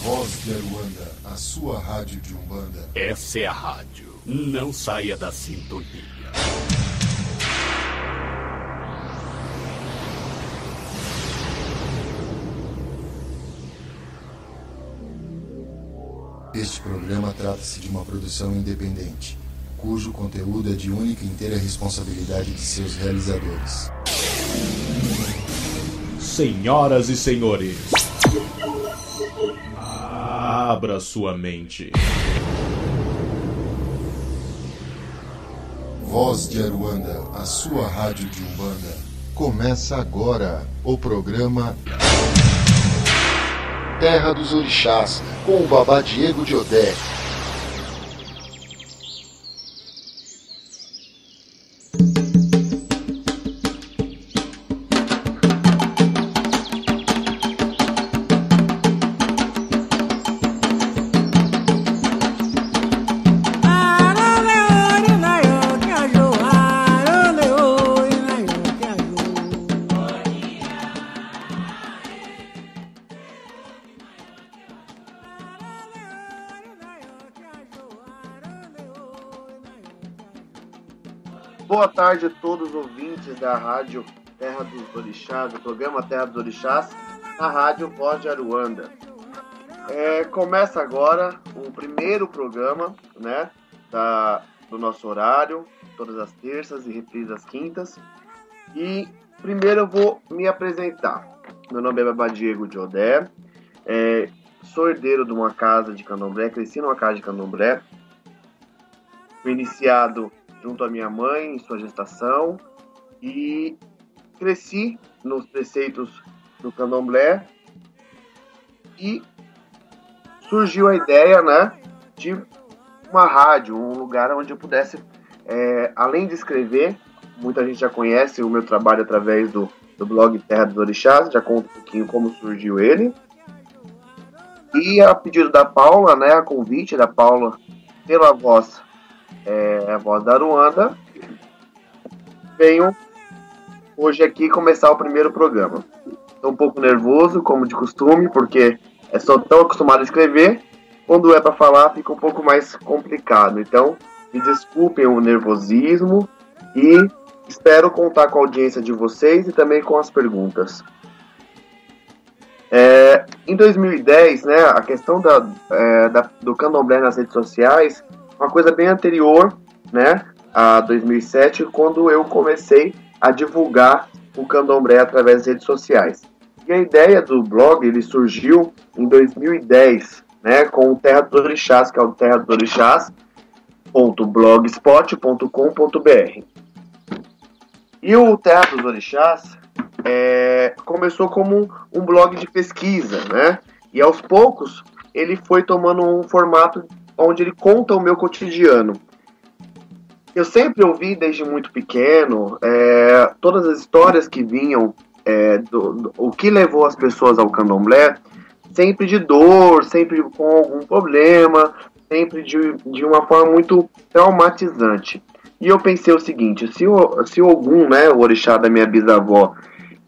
Voz de Aruanda, a sua rádio de Umbanda. Essa é a rádio. Não saia da sintonia. Este programa trata-se de uma produção independente, cujo conteúdo é de única e inteira responsabilidade de seus realizadores. Senhoras e senhores, abra sua mente. Voz de Aruanda, a sua rádio de Umbanda. Começa agora o programa Terra dos Orixás, com o Babá Diego de Odé. Boa tarde a todos os ouvintes da rádio Terra dos Orixás, do programa Terra dos Orixás, na rádio Voz de Aruanda. Começa agora o primeiro programa, né, do nosso horário, todas as terças e reprise às quintas. E primeiro eu vou me apresentar. Meu nome é Babá Diego de Odé, sou herdeiro de uma casa de candomblé, cresci numa casa de candomblé, fui iniciado junto à minha mãe em sua gestação e cresci nos preceitos do candomblé e surgiu a ideia, né, de uma rádio, um lugar onde eu pudesse, além de escrever, muita gente já conhece o meu trabalho através do blog Terra dos Orixás, já conto um pouquinho como surgiu ele. E a pedido da Paula, né, a convite da Paula pela voz, a Voz da Aruanda, venho hoje aqui começar o primeiro programa. Estou um pouco nervoso, como de costume, porque sou tão acostumado a escrever, quando é para falar fica um pouco mais complicado. Então, me desculpem o nervosismo e espero contar com a audiência de vocês e também com as perguntas. Em 2010, né, a questão do candomblé nas redes sociais, uma coisa bem anterior, né, a 2007, quando eu comecei a divulgar o candomblé através das redes sociais. E a ideia do blog, ele surgiu em 2010, né, com o Terra dos Orixás, que é o terradorixás.blogspot.com.br. E o Terra dos Orixás começou como um blog de pesquisa, né, e aos poucos ele foi tomando um formato onde ele conta o meu cotidiano. Eu sempre ouvi desde muito pequeno todas as histórias que vinham o que levou as pessoas ao candomblé, sempre de dor, sempre com algum problema, sempre de uma forma muito traumatizante. E eu pensei o seguinte, se Ogum, né, o orixá da minha bisavó,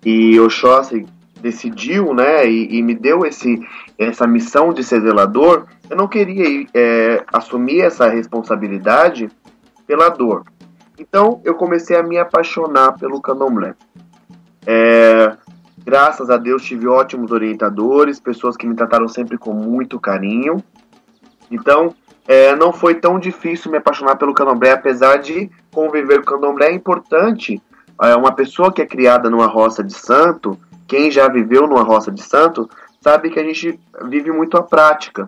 e Oxóssi decidiu, né, e me deu essa missão de ser zelador, eu não queria assumir essa responsabilidade pela dor. Então eu comecei a me apaixonar pelo candomblé. Graças a Deus tive ótimos orientadores, pessoas que me trataram sempre com muito carinho. Então não foi tão difícil me apaixonar pelo candomblé, apesar de conviver com o candomblé. É importante, uma pessoa que é criada numa roça de santo, quem já viveu numa roça de santo, sabe que a gente vive muito a prática,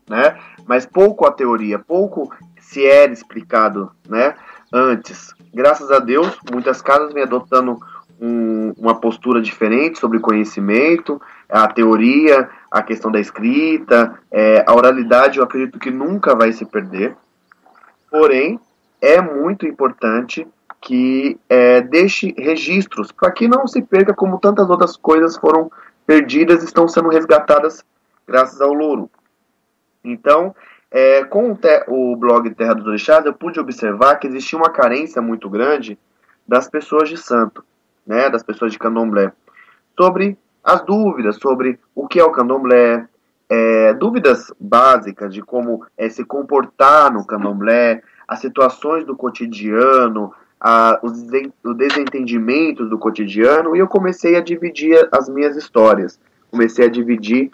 né? Mas pouco a teoria, pouco se era explicado, né, antes. Graças a Deus, muitas casas vêm adotando uma postura diferente sobre conhecimento, a teoria, a questão da escrita, a oralidade, eu acredito que nunca vai se perder. Porém, é muito importante que deixe registros para que não se perca, como tantas outras coisas foram perdidas e estão sendo resgatadas graças ao Louro. Então, com o blog Terra dos Orixás, eu pude observar que existia uma carência muito grande das pessoas de santo, né, das pessoas de candomblé, sobre as dúvidas sobre o que é o candomblé, dúvidas básicas de como se comportar no candomblé, as situações do cotidiano, os desentendimentos do cotidiano, e eu comecei a dividir as minhas histórias, comecei a dividir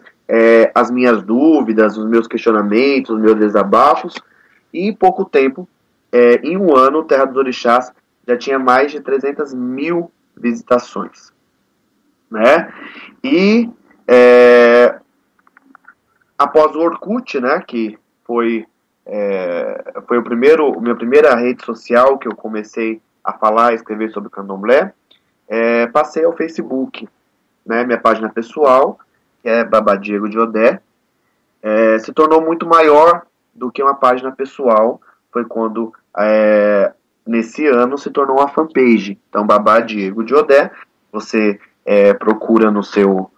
as minhas dúvidas, os meus questionamentos, os meus desabafos, e em pouco tempo, em um ano, Terra dos Orixás já tinha mais de 300 mil visitações, né? E após o Orkut, né, que foi minha primeira rede social que eu comecei a falar, a escrever sobre candomblé, passei ao Facebook, né, minha página pessoal, que é Babá Diego de Odé, se tornou muito maior do que uma página pessoal. Foi quando, nesse ano, se tornou uma fanpage. Então, Babá Diego de Odé, você procura no seu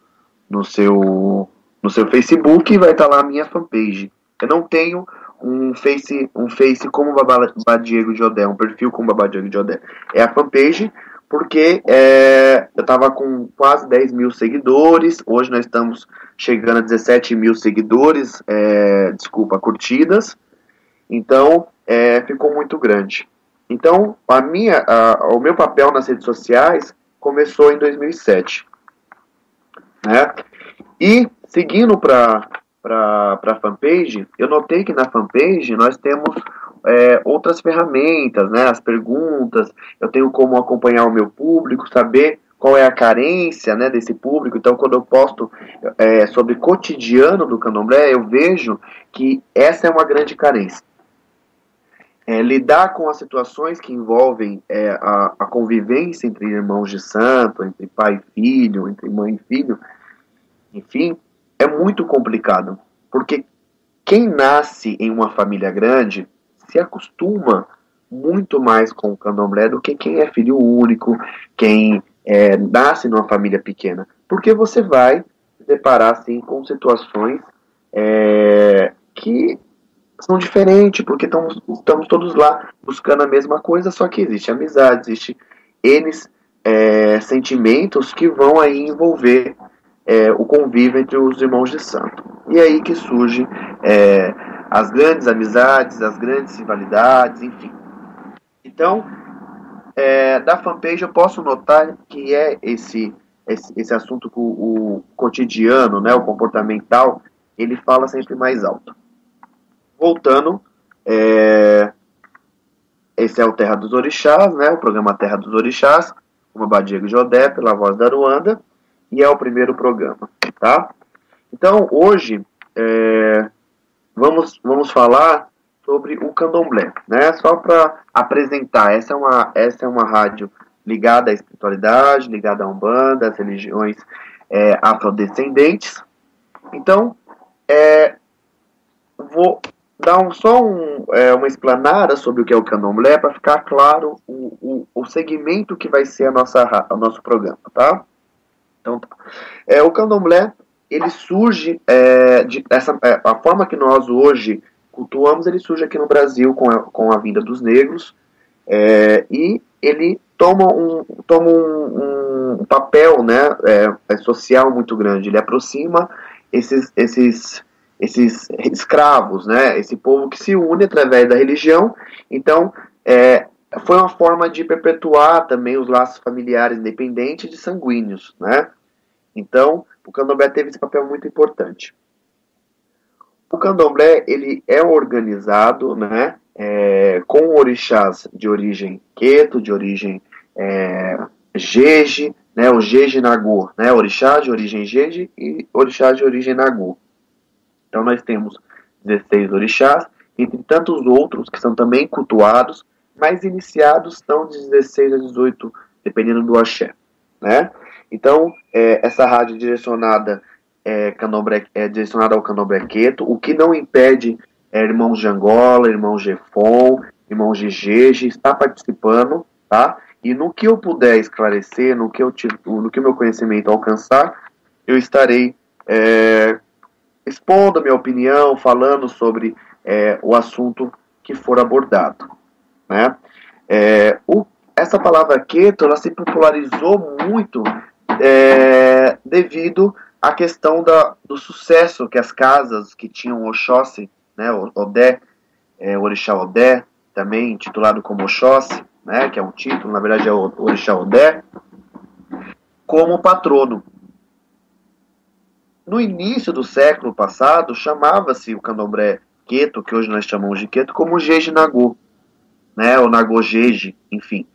Facebook e vai estar lá a minha fanpage. Eu não tenho um face como Babá Diego de Odé, um perfil como Babá Diego de Odé. É a fanpage, porque eu estava com quase 10 mil seguidores. Hoje nós estamos chegando a 17 mil seguidores, curtidas. Então, ficou muito grande. Então, o meu papel nas redes sociais começou em 2007. Né? E, seguindo para a fanpage, eu notei que na fanpage nós temos outras ferramentas, né? As perguntas, eu tenho como acompanhar o meu público, saber qual é a carência, né, desse público. Então, quando eu posto sobre cotidiano do candomblé, eu vejo que essa é uma grande carência. Lidar com as situações que envolvem a convivência entre irmãos de santo, entre pai e filho, entre mãe e filho, enfim, é muito complicado, porque quem nasce em uma família grande se acostuma muito mais com o candomblé do que quem é filho único, quem nasce numa família pequena, porque você vai se deparar assim, com situações que são diferentes, porque estamos todos lá buscando a mesma coisa, só que existe amizade, existe N sentimentos que vão aí envolver o convívio entre os irmãos de santo. E é aí que surgem as grandes amizades, as grandes rivalidades, enfim. Então, da fanpage eu posso notar que esse assunto, o cotidiano, né, o comportamental, ele fala sempre mais alto. Voltando, esse é o Terra dos Orixás, né, o programa Terra dos Orixás, com Babá Diego de Odé, pela Voz da Aruanda, e é o primeiro programa, tá? Então, hoje, vamos falar sobre o candomblé, né? Só para apresentar, essa é uma rádio ligada à espiritualidade, ligada à Umbanda, às religiões afrodescendentes. Então, vou dar uma explanada sobre o que é o candomblé, para ficar claro o segmento que vai ser o nosso programa, tá? Então, o candomblé, ele surge, a forma que nós hoje cultuamos, ele surge aqui no Brasil com a vinda dos negros, e ele toma um papel, né, social muito grande. Ele aproxima esses escravos, né, esse povo que se une através da religião. Então, foi uma forma de perpetuar também os laços familiares independentes de sanguíneos, né? Então, o candomblé teve esse papel muito importante. O candomblé, ele é organizado, né, com orixás de origem Queto, de origem Jeje, né, o Jeje Nagô, né, orixá de origem Jeje e orixá de origem Nagô. Então, nós temos 16 orixás, entre tantos outros que são também cultuados, mas iniciados estão de 16 a 18, dependendo do axé, né? Então, essa rádio direcionada ao candomblé Queto, o que não impede irmãos de Angola, irmãos de Efon, irmãos de Jeje estar participando, tá? E no que eu puder esclarecer, no que o meu conhecimento alcançar, eu estarei expondo a minha opinião, falando sobre o assunto que for abordado, né? Essa palavra Queto, ela se popularizou muito devido a questão do sucesso que as casas que tinham Oxóssi, né, Odé, o orixá Odé, também titulado como Oxóssi, né, que é um título, na verdade é o orixá Odé, como patrono. No início do século passado, chamava-se o candomblé Queto, que hoje nós chamamos de Queto, como Jeje Nagô, né, ou Nagô Jeje, enfim.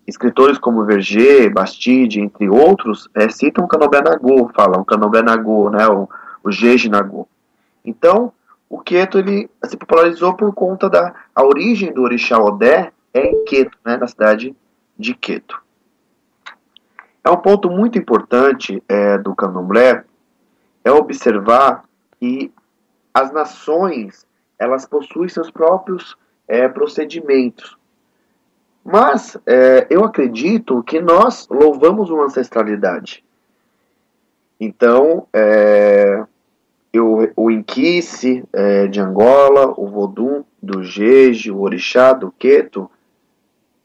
Escritores como Verger, Bastide, entre outros, citam o candomblé Nagô, falam o candomblé Nagô, né, o Jeje Nagô. Então, o Queto ele se popularizou por conta a origem do orixá Odé em Queto, né, na cidade de Queto. É um ponto muito importante do candomblé observar que as nações elas possuem seus próprios procedimentos. Mas eu acredito que nós louvamos uma ancestralidade. Então, o Inquice de Angola, o Vodum do Jeje, o Orixá do Queto,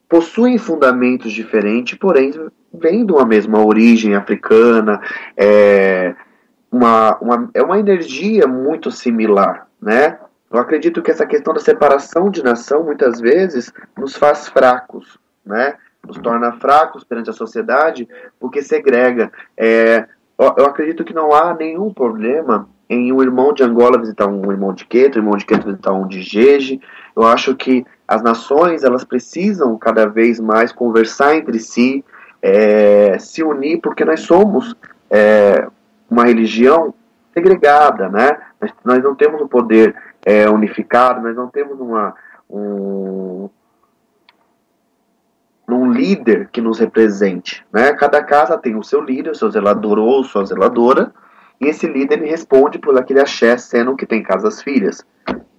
possuem fundamentos diferentes, porém vêm de uma mesma origem africana, é uma energia muito similar, né? Eu acredito que essa questão da separação de nação, muitas vezes, nos faz fracos, né? Nos torna fracos perante a sociedade, porque segrega. Eu acredito que não há nenhum problema em um irmão de Angola visitar um irmão de Queto, visitar um de Jeje. Eu acho que as nações, elas precisam cada vez mais conversar entre si, se unir, porque nós somos uma religião segregada, né? Nós não temos um poder unificado, nós não temos um líder que nos represente, né? Cada casa tem o seu líder, o seu zelador ou sua zeladora, e esse líder ele responde por aquele axé, sendo que tem casas filhas,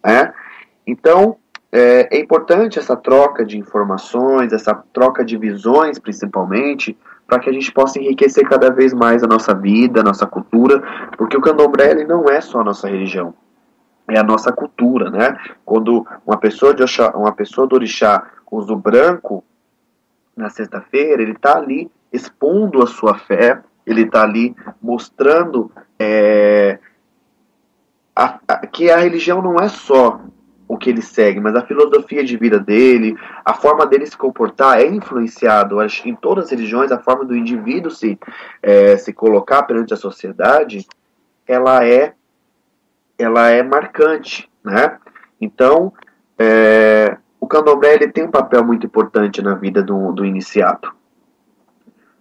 né? Então, é importante essa troca de informações, essa troca de visões, principalmente, para que a gente possa enriquecer cada vez mais a nossa vida, a nossa cultura, porque o candomblé ele não é só a nossa religião, é a nossa cultura, né? Quando uma pessoa do orixá usa o branco na sexta-feira, ele está ali expondo a sua fé, ele está ali mostrando que a religião não é só o que ele segue, mas a filosofia de vida dele, a forma dele se comportar é influenciado. Acho que em todas as religiões, a forma do indivíduo se colocar perante a sociedade, ela é marcante, né? Então, o candomblé ele tem um papel muito importante na vida do iniciado.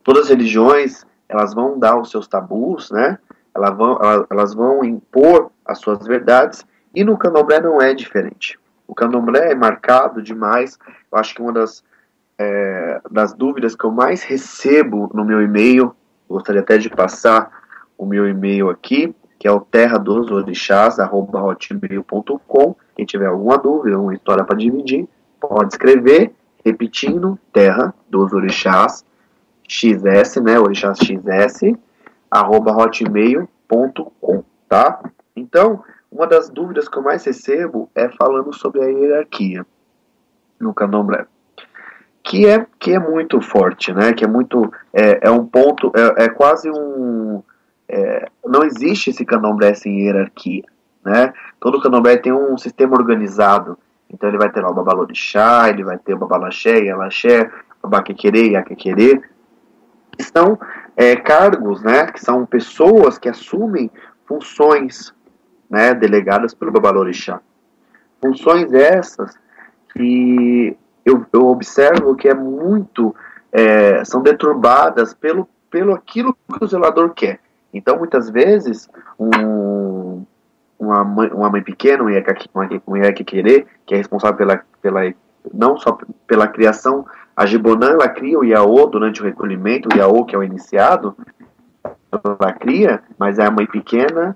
Todas as religiões, elas vão dar os seus tabus, né? Elas vão impor as suas verdades, e no candomblé não é diferente. O candomblé é marcado demais. Eu acho que uma das dúvidas que eu mais recebo no meu e-mail, gostaria até de passar o meu e-mail aqui, que é o terradosorichás@hotmail.com. Quem tiver alguma dúvida, uma história para dividir, pode escrever, repetindo, terradosorichás, XS, né, orixás XS, @hotmail.com, tá? Então, uma das dúvidas que eu mais recebo é falando sobre a hierarquia no candomblé, que é muito forte, né? Que é muito um ponto, quase um não existe esse candomblé sem hierarquia, né? Todo candomblé tem um sistema organizado, então ele vai ter lá o babalorixá, ele vai ter o babalaxé, yalaxé, babaquequerê e aquequerê, que são cargos, né? Que são pessoas que assumem funções, né, delegadas pelo babalorixá. Funções essas que eu observo que são deturbadas pelo aquilo que o zelador quer. Então, muitas vezes, uma mãe pequena, um iaquequerê, que é responsável não só pela criação, a Gibonã, ela cria o Iaô durante o recolhimento, o Iaô, que é o iniciado, ela cria, mas é a mãe pequena,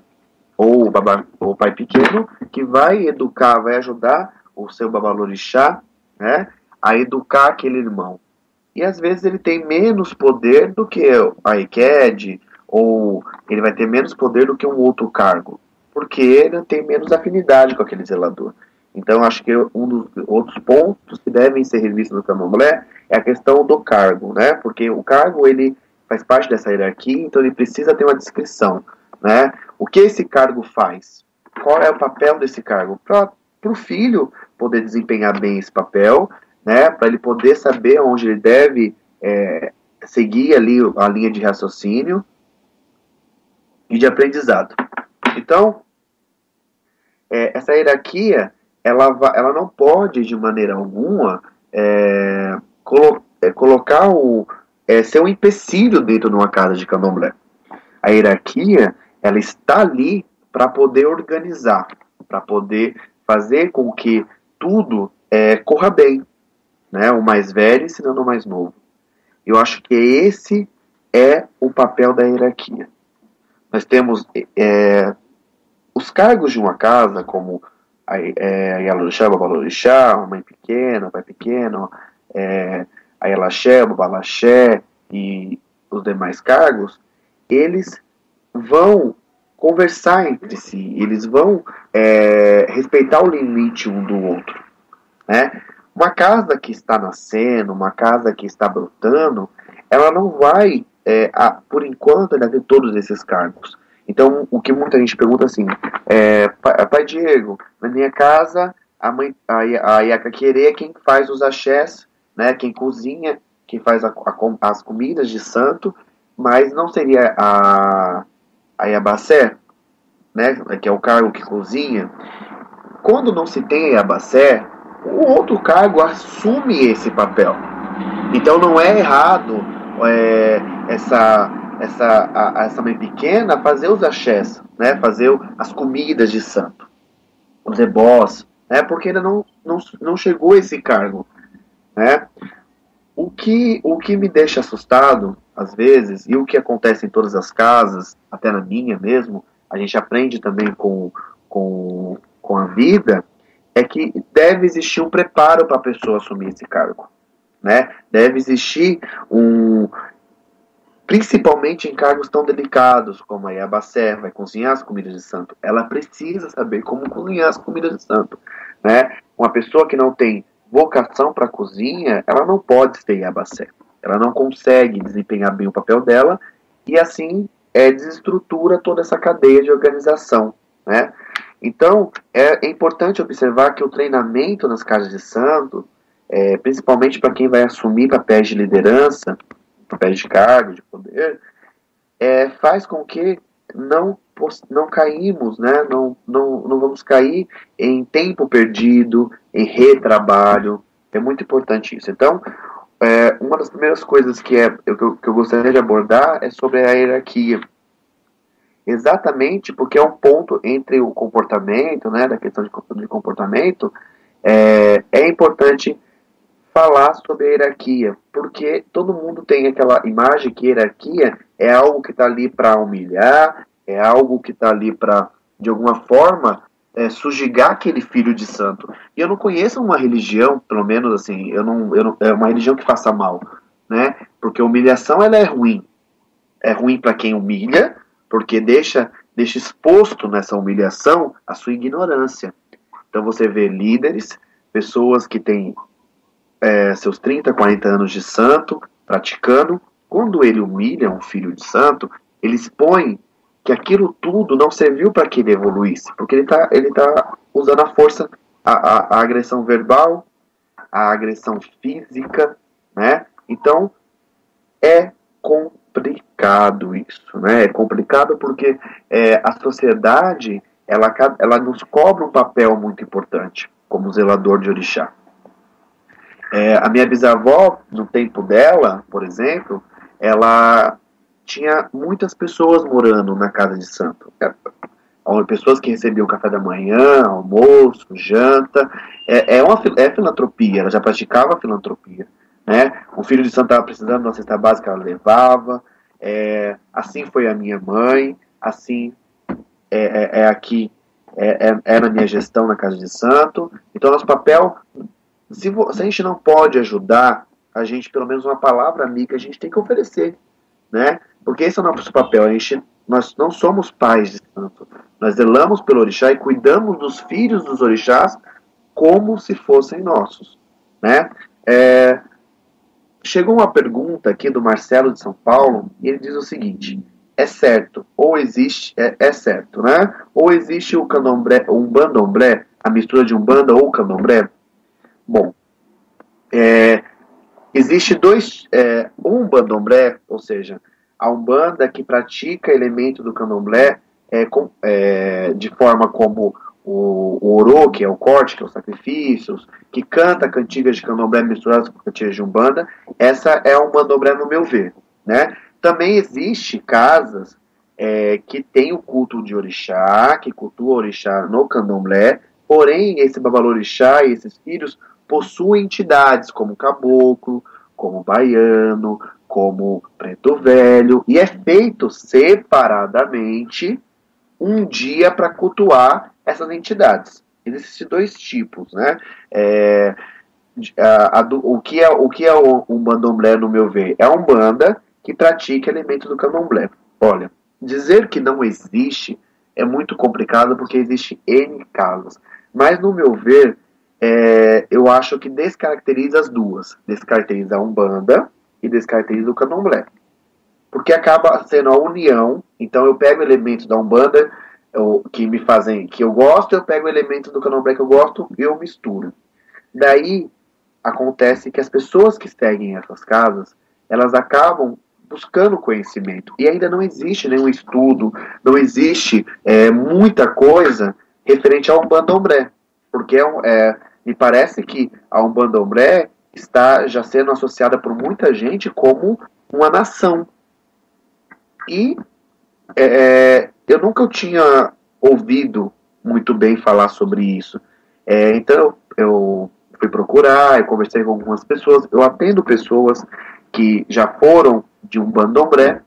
ou o pai pequeno, que vai educar, vai ajudar o seu babalorixá, né, a educar aquele irmão. E às vezes ele tem menos poder do que a IQED, ou ele vai ter menos poder do que um outro cargo, porque ele tem menos afinidade com aquele zelador. Então acho que um dos outros pontos que devem ser revistos no candomblé é a questão do cargo, né, porque o cargo ele faz parte dessa hierarquia, então ele precisa ter uma descrição, né? O que esse cargo faz? Qual é o papel desse cargo? Para o filho poder desempenhar bem esse papel, né? Para ele poder saber onde ele deve seguir ali a linha de raciocínio e de aprendizado. Então, essa hierarquia, ela não pode, de maneira alguma, colocar ser um empecilho dentro de uma casa de candomblé. A hierarquia, ela está ali para poder organizar, para poder fazer com que tudo corra bem, né? O mais velho ensinando o mais novo. Eu acho que esse é o papel da hierarquia. Nós temos os cargos de uma casa, como a Yalorixá, Babalorixá, a mãe pequena, o pai pequeno, a Yalaxé, o Babalaxé e os demais cargos, eles vão conversar entre si, eles vão respeitar o limite um do outro, né? Uma casa que está nascendo, uma casa que está brotando, ela não vai, por enquanto, ainda ter todos esses cargos. Então, o que muita gente pergunta assim, pai Diego, na minha casa, a Iacaquerê é quem faz os axés, né, quem cozinha, quem faz as comidas de santo, mas não seria a Iabacé, né, que é o cargo que cozinha? Quando não se tem a Iabacé, o outro cargo assume esse papel. Então não é errado essa mãe pequena fazer os axés, né, fazer as comidas de santo, os ebós, né, porque ainda não chegou esse cargo, né? O que me deixa assustado, às vezes, e o que acontece em todas as casas, até na minha mesmo, a gente aprende também com a vida, é que deve existir um preparo para a pessoa assumir esse cargo, né? Deve existir principalmente em cargos tão delicados, como a Iabacé vai cozinhar as comidas de santo. Ela precisa saber como cozinhar as comidas de santo, né? Uma pessoa que não tem vocação para a cozinha, ela não pode ser Iabacé. Ela não consegue desempenhar bem o papel dela e assim desestrutura toda essa cadeia de organização, né? Então, é importante observar que o treinamento nas casas de santo, principalmente para quem vai assumir papéis de liderança, papéis de cargo, de poder, faz com que não caímos, né? Não vamos cair em tempo perdido, em retrabalho. É muito importante isso. Então, uma das primeiras coisas que eu gostaria de abordar é sobre a hierarquia. Exatamente porque é um ponto entre o comportamento, né, da questão de comportamento, é importante falar sobre a hierarquia, porque todo mundo tem aquela imagem que hierarquia é algo que está ali para humilhar, é algo que está ali para, de alguma forma, sujigar aquele filho de santo. E eu não conheço uma religião, pelo menos assim, é uma religião que faça mal, né? Porque a humilhação ela é ruim. É ruim para quem humilha, porque deixa exposto nessa humilhação a sua ignorância. Então você vê líderes, pessoas que têm seus 30, 40 anos de santo, praticando, quando ele humilha um filho de santo, ele expõe que aquilo tudo não serviu para que ele evoluísse, porque ele tá usando a força, a agressão verbal, a agressão física, né? Então, é complicado isso, né? É complicado porque a sociedade, ela nos cobra um papel muito importante, como zelador de orixá. A minha bisavó, no tempo dela, por exemplo, ela tinha muitas pessoas morando na casa de santo. Pessoas que recebiam café da manhã, almoço, janta. É filantropia, ela já praticava filantropia, né? Um filho de santo estava precisando de uma cesta básica, ela levava. Assim foi a minha mãe, assim aqui, na minha gestão na casa de santo. Então, nosso papel... Se a gente não pode ajudar, a gente, pelo menos uma palavra amiga, a gente tem que oferecer, né? Porque esse é o nosso papel. Nós não somos pais de santo. Nós zelamos pelo orixá e cuidamos dos filhos dos orixás como se fossem nossos, né? chegou uma pergunta aqui do Marcelo de São Paulo, e ele diz o seguinte: é certo, ou existe, é certo, né? Ou existe o candomblé, o umbandomblé, a mistura de umbanda ou candomblé? Bom, existe um umbandomblé, ou seja, a umbanda que pratica elemento do candomblé de forma como o orô, que é o corte, que é os sacrifícios, que canta cantigas de candomblé misturadas com cantigas de umbanda. Essa é um umbandomblé no meu ver, né? Também existe casas que tem o culto de orixá, que cultua orixá no candomblé, porém esse babalorixá e esses filhos possuem entidades como caboclo, como baiano, como preto velho, e é feito separadamente um dia para cultuar essas entidades. Existem dois tipos, né? O que é o umbandomblé, no meu ver? É a umbanda que pratica elementos do candomblé. Olha, dizer que não existe é muito complicado porque existe N casos. Mas, no meu ver, eu acho que descaracteriza as duas. Descaracteriza a umbanda e descaracteriza o candomblé. Porque acaba sendo a união. Então eu pego elementos da umbanda que me fazem, que eu gosto, eu pego elementos do candomblé que eu gosto e eu misturo. Daí acontece que as pessoas que seguem essas casas, elas acabam buscando conhecimento. E ainda não existe nenhum estudo, não existe muita coisa referente ao umbandomblé. Porque me parece que a umbandomblé está já sendo associada por muita gente como uma nação. E eu nunca tinha ouvido muito bem falar sobre isso. Então eu fui procurar, eu conversei com algumas pessoas, eu atendo pessoas que já foram de umbandomblé,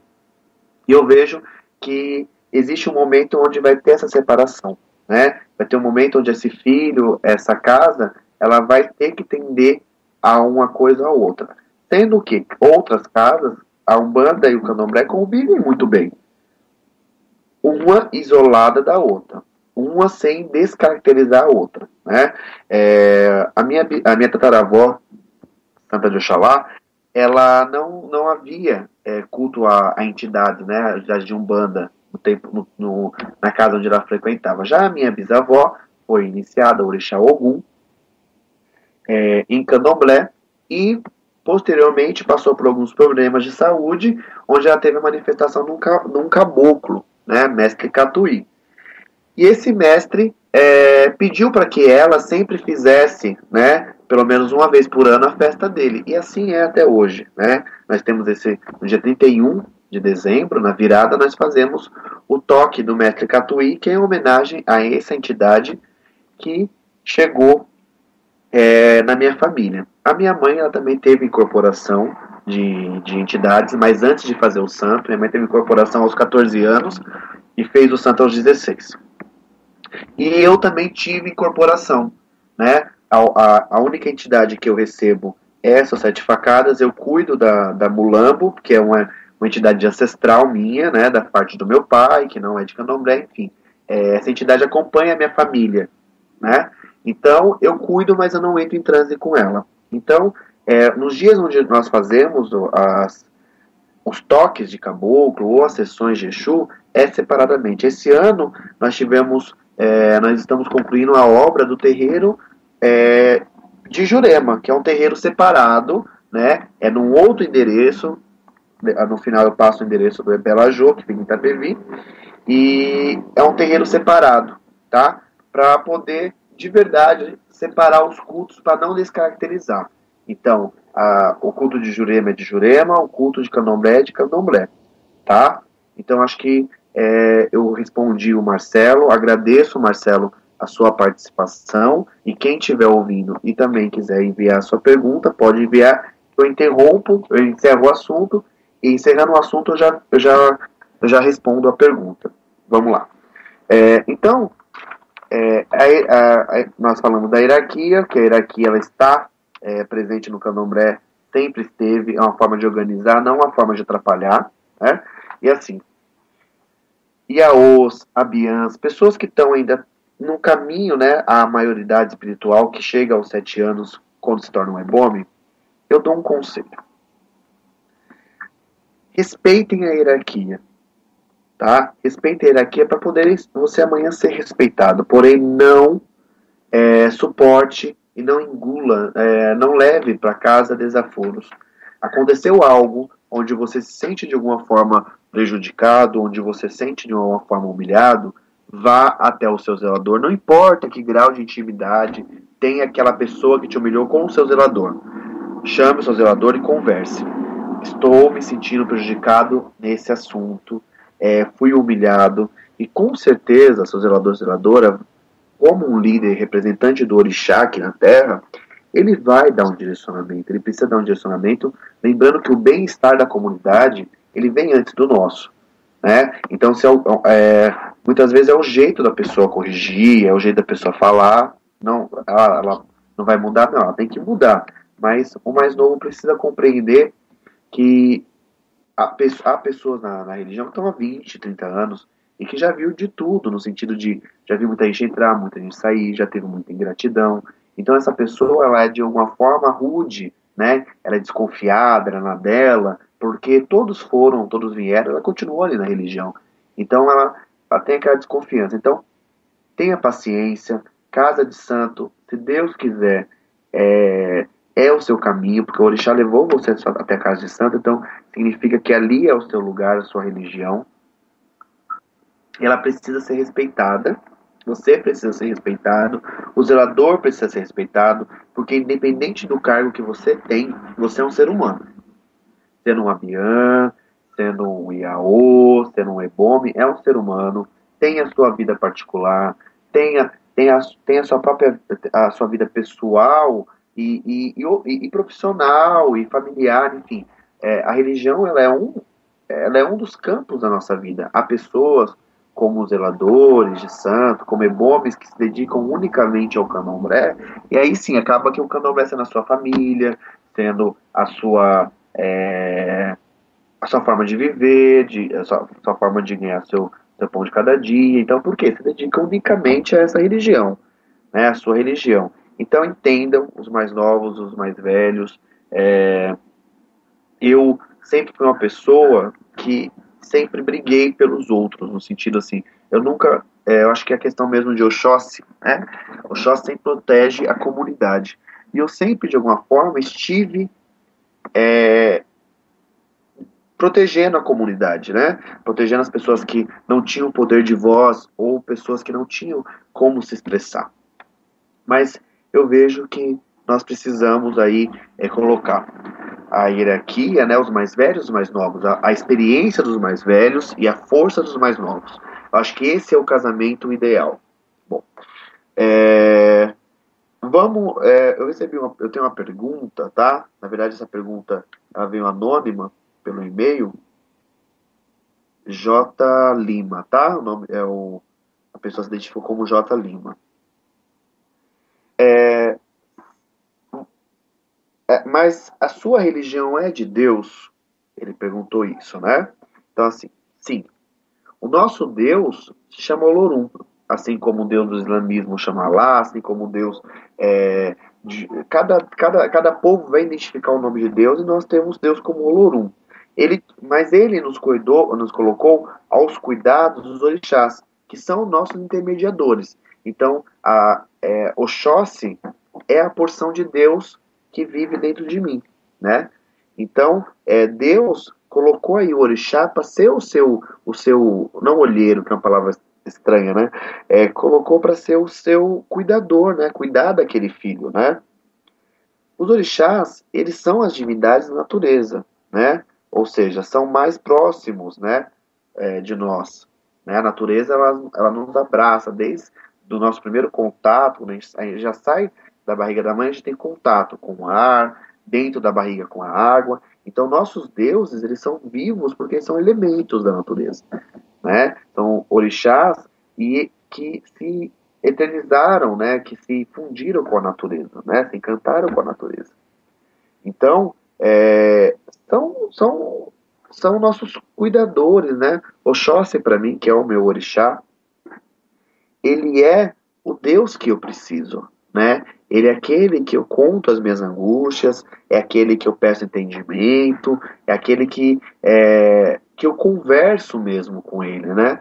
e eu vejo que existe um momento onde vai ter essa separação, né? Vai ter um momento onde esse filho, essa casa, ela vai ter que tender a uma coisa ou outra. Sendo que outras casas, a umbanda e o candomblé convivem muito bem. Uma isolada da outra. Uma sem descaracterizar a outra, né? A minha tataravó, Santa de Oxalá, ela não havia culto a entidades, né, de umbanda na casa onde ela frequentava. Já a minha bisavó foi iniciada, Orixá Ogum, em candomblé, e posteriormente passou por alguns problemas de saúde, onde ela teve a manifestação num caboclo, né, mestre Catuí. E esse mestre pediu para que ela sempre fizesse, né, pelo menos uma vez por ano, a festa dele. E assim é até hoje, né? Nós temos no dia 31 de dezembro, na virada, nós fazemos o toque do mestre Catuí, que é em homenagem a essa entidade que chegou na minha família. A minha mãe, ela também teve incorporação de entidades, mas antes de fazer o santo, minha mãe teve incorporação aos 14 anos e fez o santo aos 16. E eu também tive incorporação, né? A única entidade que eu recebo é essas 7 facadas. Eu cuido da Mulambo, que é uma entidade ancestral minha, né, da parte do meu pai, que não é de candomblé, enfim. Essa entidade acompanha a minha família, né? Então, eu cuido, mas eu não entro em transe com ela. Então, nos dias onde nós fazemos os toques de caboclo ou as sessões de Exu, separadamente. Esse ano, nós estamos concluindo a obra do terreiro de Jurema, que é um terreiro separado, né? É num outro endereço. No final eu passo o endereço do Belajô, que fica em Itapevi, e é um terreiro separado, tá? Para poder, de verdade, separar os cultos, para não descaracterizar. Então, o culto de Jurema é de Jurema, o culto de Candomblé é de Candomblé, tá? Então, acho que eu respondi o Marcelo, agradeço, Marcelo, a sua participação, e quem estiver ouvindo e também quiser enviar a sua pergunta, pode enviar. Eu encerro o assunto, e encerrando o assunto eu já respondo a pergunta. Vamos lá. Então, nós falamos da hierarquia, que a hierarquia ela está presente no candomblé, sempre esteve, é uma forma de organizar, não uma forma de atrapalhar, né? E assim, Iaôs, Abiãs, pessoas que estão ainda no caminho, né, à maioridade espiritual, que chega aos 7 anos, quando se torna um ebome, eu dou um conselho. respeitem a hierarquia, tá? Respeitem a hierarquia para poder você amanhã ser respeitado, porém não suporte e não engula, não leve para casa desaforos. Aconteceu algo onde você se sente de alguma forma prejudicado, onde você se sente de alguma forma humilhado, vá até o seu zelador, não importa que grau de intimidade tem aquela pessoa que te humilhou com o seu zelador. Chame o seu zelador e converse. Estou me sentindo prejudicado nesse assunto, fui humilhado, e com certeza, seu zelador, zeladora, como um líder representante do orixá aqui na Terra, ele vai dar um direcionamento, ele precisa dar um direcionamento, lembrando que o bem-estar da comunidade, ele vem antes do nosso, né? Então, muitas vezes é o jeito da pessoa corrigir, é o jeito da pessoa falar, não, ela não vai mudar, não, ela tem que mudar, mas o mais novo precisa compreender que há pessoas na religião que estão há 20, 30 anos, e que já viu de tudo, no sentido de, já viu muita gente entrar, muita gente sair, já teve muita ingratidão. Então essa pessoa, ela é de alguma forma rude, né? Ela é desconfiada, ela é na dela, porque todos vieram, ela continuou ali na religião. Então ela tem aquela desconfiança. Então, tenha paciência, casa de santo, se Deus quiser, é o seu caminho, porque o orixá levou você até a casa de santo, então significa que ali é o seu lugar, a sua religião. Ela precisa ser respeitada, você precisa ser respeitado, o zelador precisa ser respeitado, porque independente do cargo que você tem, você é um ser humano. Sendo um Abian, sendo um Iaô, sendo um Ebome, é um ser humano, tem a sua vida particular, tem a sua própria a sua vida pessoal e profissional e familiar, enfim. A religião ela é um dos campos da nossa vida. Há pessoas como zeladores de santo, como ebomes que se dedicam unicamente ao candomblé, e aí sim, acaba que o candomblé sendo a sua família, sendo a sua forma de viver, a sua forma de ganhar seu pão de cada dia. Então, por quê? Se dedica unicamente a essa religião, né, a sua religião. Então, entendam, os mais novos, os mais velhos. Eu sempre fui uma pessoa que sempre briguei pelos outros, no sentido assim, eu acho que é a questão mesmo de Oxóssi, né? Oxóssi sempre protege a comunidade. E eu sempre, de alguma forma, estive protegendo a comunidade, né? Protegendo as pessoas que não tinham poder de voz ou pessoas que não tinham como se expressar. Mas eu vejo que nós precisamos aí colocar a hierarquia, né, os mais velhos, os mais novos, a experiência dos mais velhos e a força dos mais novos. Eu acho que esse é o casamento ideal. Bom, eu tenho uma pergunta, tá? Na verdade, essa pergunta ela veio anônima pelo e-mail. J. Lima, tá? O nome a pessoa se identificou como J. Lima. Mas a sua religião é de Deus? Ele perguntou isso, né? Então, assim, sim. O nosso Deus se chama Olorum, assim como o Deus do islamismo chama Allah, assim como o Deus... cada povo vai identificar o nome de Deus, e nós temos Deus como Olorum. Mas ele nos colocou aos cuidados dos orixás, que são nossos intermediadores. Então, Oxóssi é a porção de Deus que vive dentro de mim, né? Então, Deus colocou aí o orixá para ser o seu, não olheiro, que é uma palavra estranha, né? Colocou para ser o seu cuidador, né? Cuidar daquele filho, né? Os orixás, eles são as divindades da natureza, né? Ou seja, são mais próximos, né? De nós, né? A natureza, ela nos abraça desde do nosso primeiro contato, né? A gente já sai da barriga da mãe, a gente tem contato com o ar, dentro da barriga com a água. Então, nossos deuses, eles são vivos porque são elementos da natureza, né? São orixás e que se eternizaram, né? Que se fundiram com a natureza, né? Se encantaram com a natureza. Então, são nossos cuidadores, né? Oxóssi, para mim, que é o meu orixá, ele é o Deus que eu preciso, né? Ele é aquele que eu conto as minhas angústias, é aquele que eu peço entendimento, é aquele que eu converso mesmo com ele, né?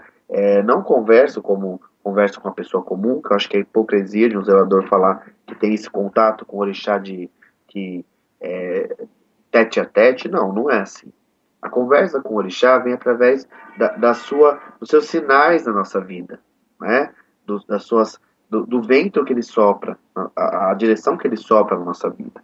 Não converso como converso com uma pessoa comum, que eu acho que é hipocrisia de um zelador falar que tem esse contato com o orixá tete a tete. Não, não é assim. A conversa com o orixá vem através dos seus sinais na nossa vida, né? Do vento que ele sopra, a direção que ele sopra na nossa vida.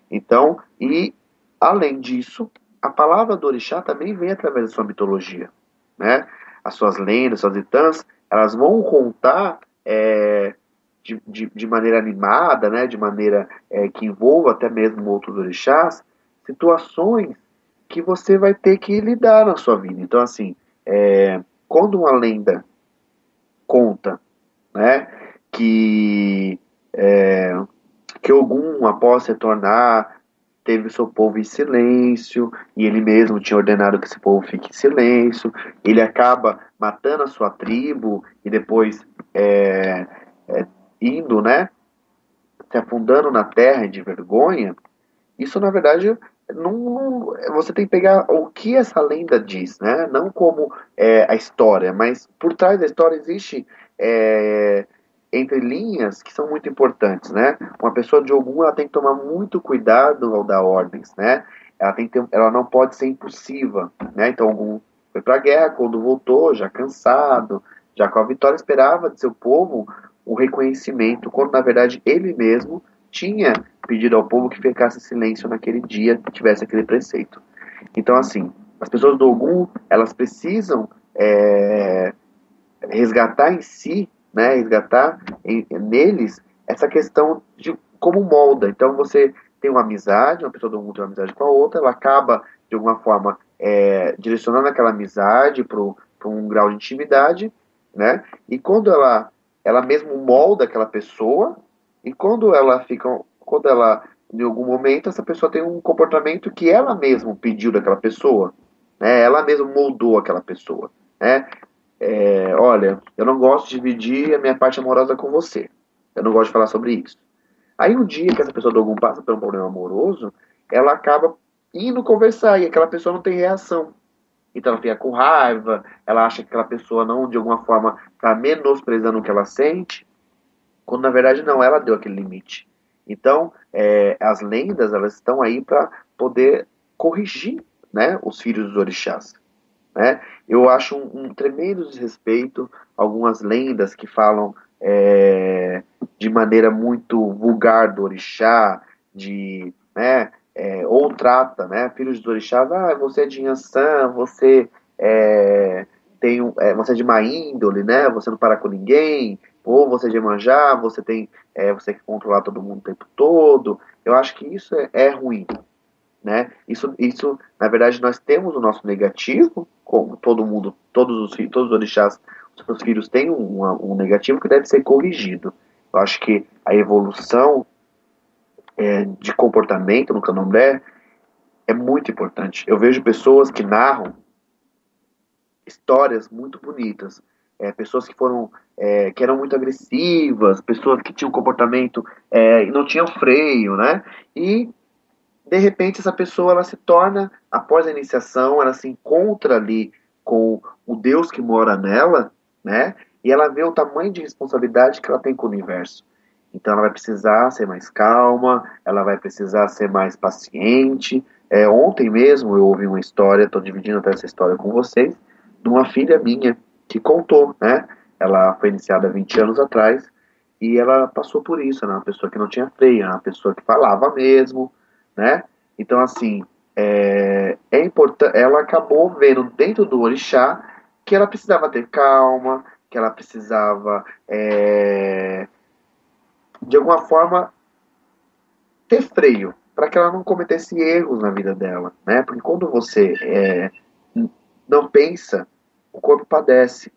Então, e além disso, a palavra do orixá também vem através da sua mitologia, né? As suas lendas, suas itãs, elas vão contar de maneira animada, né? De maneira que envolva até mesmo outros orixás, situações que você vai ter que lidar na sua vida. Então, assim, quando uma lenda conta, né, que Ogum, após retornar, teve o seu povo em silêncio, e ele mesmo tinha ordenado que esse povo fique em silêncio. Ele acaba matando a sua tribo e depois indo, né, se afundando na terra de vergonha. Isso, na verdade, você tem que pegar o que essa lenda diz, né? Não como a história, mas por trás da história existe entre linhas que são muito importantes, né? Uma pessoa de Ogum, ela tem que tomar muito cuidado ao dar ordens, né? Ela não pode ser impulsiva, né? Então Ogum foi para a guerra, quando voltou, já cansado, já com a vitória, esperava de seu povo o reconhecimento, quando na verdade ele mesmo tinha pedido ao povo que ficasse em silêncio naquele dia, que tivesse aquele preceito. Então, assim, as pessoas do Ogum, elas precisam resgatar em si, né, resgatar neles essa questão de como molda. Então, você tem uma amizade, uma pessoa do Ogum tem uma amizade com a outra, ela acaba, de alguma forma, direcionando aquela amizade para um grau de intimidade, né, e quando ela mesmo molda aquela pessoa, e quando ela, em algum momento, essa pessoa tem um comportamento que ela mesma pediu daquela pessoa, né? Ela mesma moldou aquela pessoa, né? Olha, eu não gosto de dividir a minha parte amorosa com você. Eu não gosto de falar sobre isso. Aí um dia que essa pessoa do Ogum passa por um problema amoroso, ela acaba indo conversar e aquela pessoa não tem reação. Então ela fica com raiva, ela acha que aquela pessoa não, de alguma forma, está menosprezando o que ela sente, quando na verdade não, ela deu aquele limite. Então, as lendas, elas estão aí para poder corrigir, né, os filhos dos orixás, né? Eu acho um tremendo desrespeito algumas lendas que falam de maneira muito vulgar do orixá, né, ou trata, né, filhos dos orixás, você é de Yansan, você você é de má índole, né, você não para com ninguém, ou você é de Iemanjá, você quer controlar todo mundo o tempo todo. Eu acho que isso é ruim, né? Isso, na verdade, nós temos o nosso negativo, como todo mundo, todos os orixás, os seus filhos têm um negativo que deve ser corrigido. Eu acho que a evolução de comportamento no candomblé é muito importante. Eu vejo pessoas que narram histórias muito bonitas, pessoas que eram muito agressivas, pessoas que tinham comportamento e não tinham freio, né? E de repente essa pessoa, ela se torna, após a iniciação, ela se encontra ali com o Deus que mora nela, né? E ela vê o tamanho de responsabilidade que ela tem com o universo. Então ela vai precisar ser mais calma, ela vai precisar ser mais paciente. Ontem mesmo eu ouvi uma história, estou dividindo até essa história com vocês, de uma filha minha que contou, né? Ela foi iniciada há 20 anos atrás e ela passou por isso, né? Uma pessoa que não tinha freio, uma pessoa que falava mesmo, né? Então, assim, é importante. Ela acabou vendo dentro do orixá que ela precisava ter calma, que ela precisava, de alguma forma, ter freio, para que ela não cometesse erros na vida dela, né? Porque quando você não pensa, o corpo padece.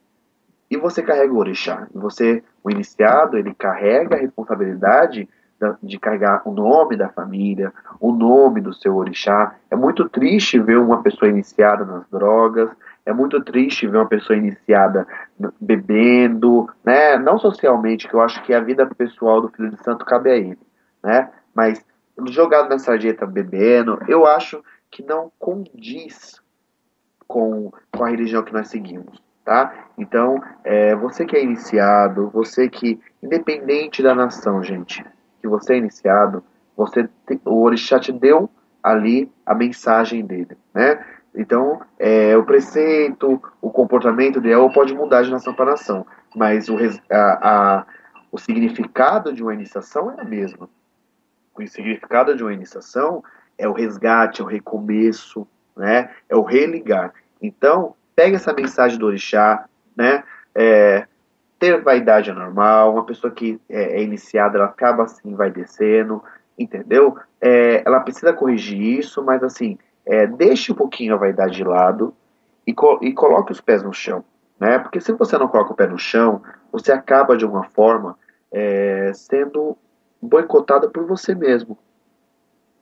E você carrega o orixá. E você, o iniciado, ele carrega a responsabilidade de carregar o nome da família, o nome do seu orixá. É muito triste ver uma pessoa iniciada nas drogas, É muito triste ver uma pessoa iniciada bebendo, né? Não socialmente, que eu acho que a vida pessoal do filho de santo cabe a ele, né? Mas jogado na sarjeta bebendo, eu acho que não condiz com a religião que nós seguimos, tá? Então, você que é iniciado, você que, independente da nação, gente, que você é iniciado, o orixá te deu ali a mensagem dele, né? Então, o preceito, o comportamento dele pode mudar de nação para nação, mas o significado de uma iniciação é a mesma. O significado de uma iniciação é o resgate, é o recomeço, né? É o religar. Então, pega essa mensagem do orixá, né? Ter vaidade é normal, uma pessoa que é iniciada, ela acaba assim, vai descendo, entendeu? Ela precisa corrigir isso, mas assim, deixe um pouquinho a vaidade de lado e coloque os pés no chão, né? Porque se você não coloca o pé no chão, você acaba de alguma forma sendo boicotado por você mesmo,